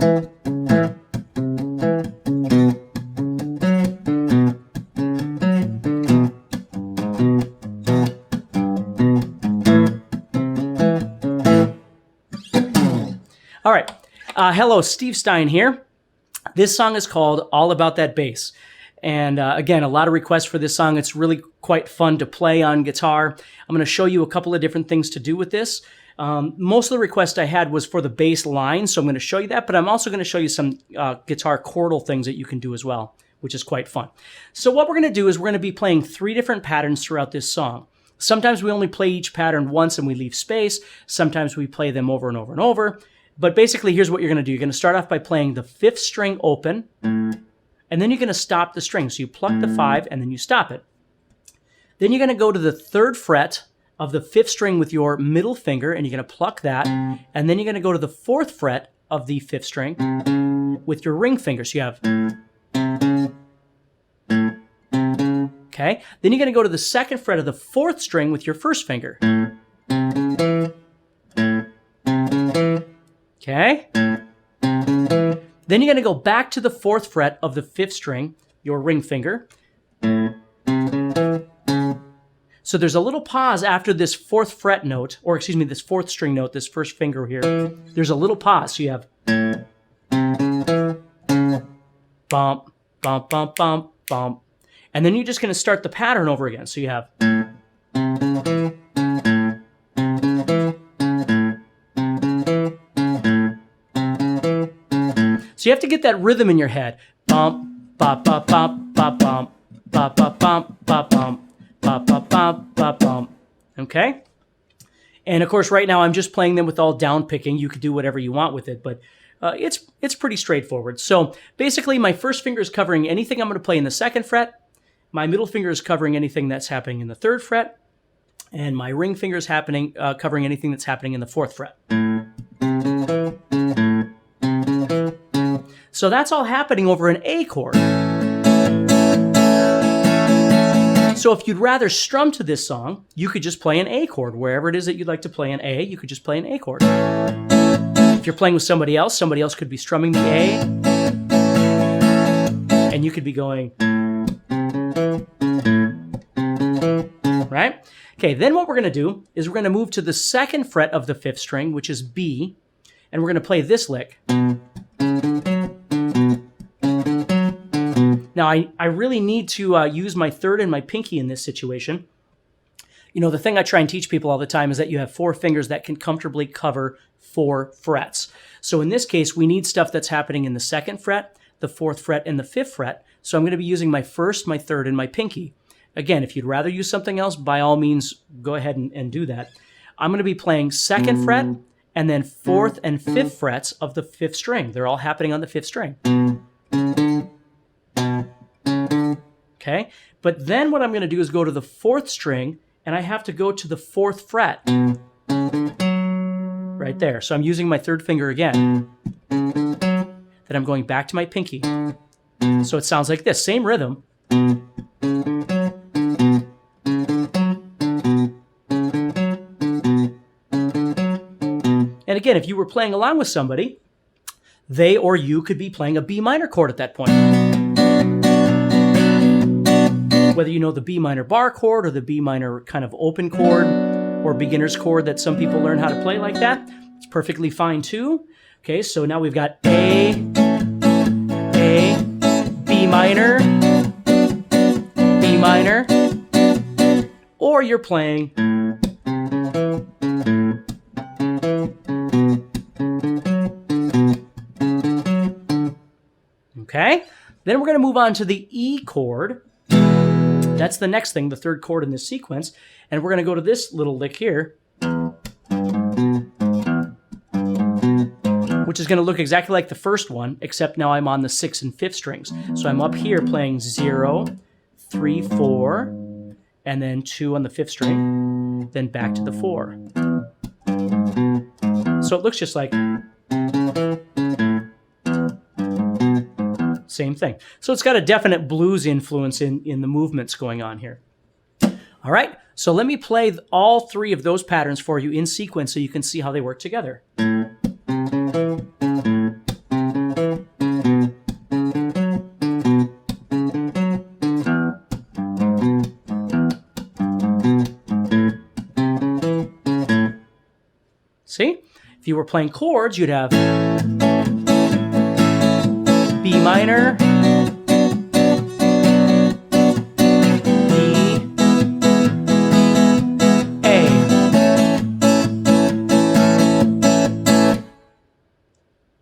All right. Hello, Steve Stine here. This song is called All About That Bass. And again, a lot of requests for this song. It's really quite fun to play on guitar. I'm going to show you a couple of different things to do with this. Most of the request I had was for the bass line, so I'm going to show you that, but I'm also going to show you some guitar chordal things that you can do as well, which is quite fun. So what we're going to do is we're going to be playing 3 different patterns throughout this song. Sometimes we only play each pattern once and we leave space. Sometimes we play them over and over and over. But basically, here's what you're going to do. You're going to start off by playing the 5th string open, and then you're going to stop the string. So you pluck the 5, and then you stop it. Then you're going to go to the 3rd fret of the 5th string with your middle finger, and you're going to pluck that. And then you're going to go to the 4th fret of the 5th string with your ring finger. So you have... Okay? Then you're going to go to the 2nd fret of the 4th string with your 1st finger. Okay? Then you're going to go back to the 4th fret of the 5th string, your ring finger. So there's a little pause after this 4th fret note, or excuse me, this 4th string note, this 1st finger here. There's a little pause. So you have bump, bump, bump, bump, bump. And then you're just going to start the pattern over again. So you have... So you have to get that rhythm in your head. Bump, bop, bop, bop, bop, bump, bop, bop, bop, bop, bump, bop, bop, bop, bop, bump. Okay? And of course, right now I'm just playing them with all down picking. You could do whatever you want with it, but it's pretty straightforward. So basically, my 1st finger is covering anything I'm going to play in the 2nd fret. My middle finger is covering anything that's happening in the 3rd fret. And my ring finger is covering anything that's happening in the 4th fret. So that's all happening over an A chord. So if you'd rather strum to this song, you could just play an A chord. Wherever it is that you'd like to play an A, you could just play an A chord. If you're playing with somebody else could be strumming the A, and you could be going... Right? Okay, then what we're going to do is we're going to move to the 2nd fret of the 5th string, which is B, and we're going to play this lick. Now, I really need to use my 3rd and my pinky in this situation. You know, the thing I try and teach people all the time is that you have 4 fingers that can comfortably cover 4 frets. So in this case, we need stuff that's happening in the 2nd fret, the 4th fret, and the 5th fret. So I'm going to be using my 1st, my 3rd, and my pinky. Again, if you'd rather use something else, by all means, go ahead and do that. I'm going to be playing 2nd fret, and then 4th and 5th frets of the 5th string. They're all happening on the 5th string. Okay, but then what I'm going to do is go to the 4th string, and I have to go to the 4th fret. Right there. So I'm using my 3rd finger again. Then I'm going back to my pinky. So it sounds like this, same rhythm. And again, if you were playing along with somebody, they or you could be playing a B minor chord at that point. Whether you know the B minor bar chord or the B minor kind of open chord or beginner's chord that some people learn how to play like that, it's perfectly fine too. Okay, so now we've got A, B minor, B minor, or you're playing okay? Then we're going to move on to the E chord. That's the next thing, the 3rd chord in this sequence. And we're going to go to this little lick here, which is going to look exactly like the first one, except now I'm on the 6th and 5th strings. So I'm up here playing 0, 3, 4, and then 2 on the 5th string, then back to the 4. So it looks just like... Same thing. So it's got a definite blues influence in the movements going on here. All right, so let me play all 3 of those patterns for you in sequence so you can see how they work together. If you were playing chords, you'd have B minor,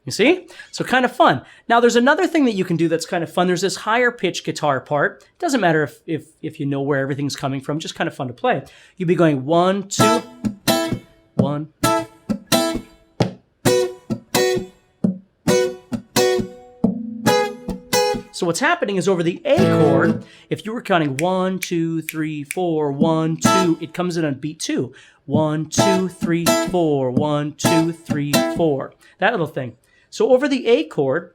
You see? So kind of fun. Now there's another thing that you can do that's kind of fun. There's this higher pitch guitar part. It doesn't matter if you know where everything's coming from, just kind of fun to play. You'd be going 1, 2, 1. So what's happening is over the A chord, if you were counting 1, 2, 3, 4, 1, 2, it comes in on beat 2. 1, 2, 3, 4, 1, 2, 3, 4. That little thing. So over the A chord,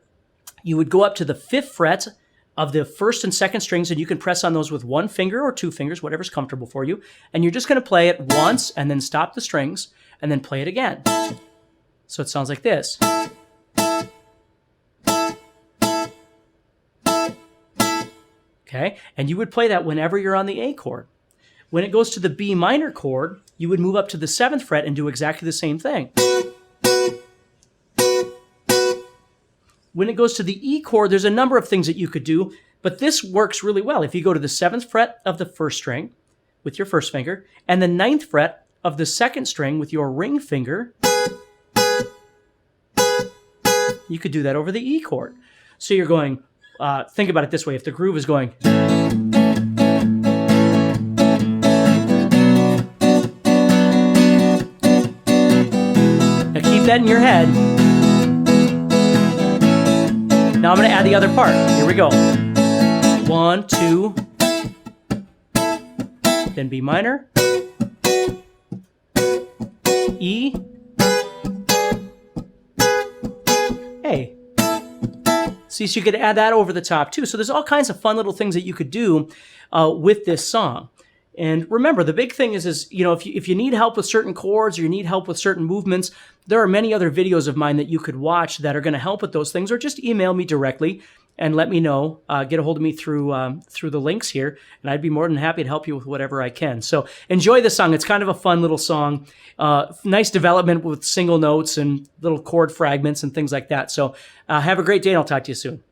you would go up to the 5th fret of the first and second strings, and you can press on those with 1 finger or 2 fingers, whatever's comfortable for you. And you're just going to play it once and then stop the strings and then play it again. So it sounds like this. Okay, and you would play that whenever you're on the A chord. When it goes to the B minor chord, you would move up to the 7th fret and do exactly the same thing. When it goes to the E chord, there's a number of things that you could do, but this works really well. If you go to the 7th fret of the first string with your first finger, and the 9th fret of the second string with your ring finger, you could do that over the E chord. So you're going, think about it this way. If the groove is going, now keep that in your head. Now I'm going to add the other part. Here we go. 1, 2, then B minor, E, A. See, so you could add that over the top too. So there's all kinds of fun little things that you could do with this song. And remember, the big thing is you know, if you need help with certain chords or you need help with certain movements, there are many other videos of mine that you could watch that are going to help with those things, or just email me directly and let me know. Get a hold of me through the links here, and I'd be more than happy to help you with whatever I can. So enjoy this song. It's kind of a fun little song. Nice development with single notes and little chord fragments and things like that. So have a great day, and I'll talk to you soon.